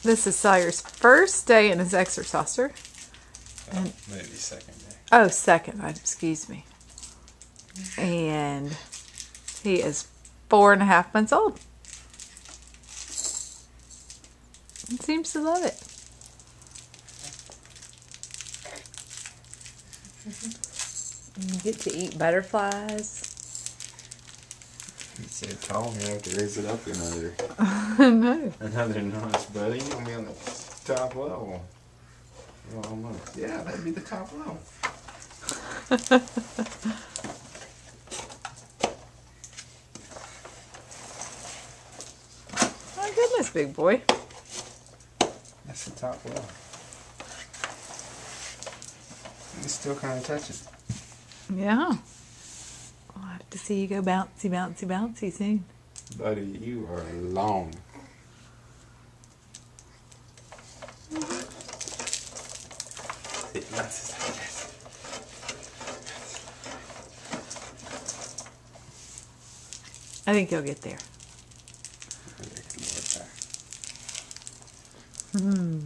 This is Sawyer's first day in his exerciser. And maybe second day. Oh, second. Excuse me. And he is 4.5 months old. He seems to love it. You get to eat butterflies. He said, "Call me, I have to raise it up another No. another notch, buddy. You're gonna be on the top level." Well, almost. Yeah, that'd be the top level. My goodness, big boy. That's the top level. You still kind of touch it. Yeah. I'll have to see you go bouncy, bouncy, bouncy soon. Buddy, you are long. I think you'll get there. Hmm.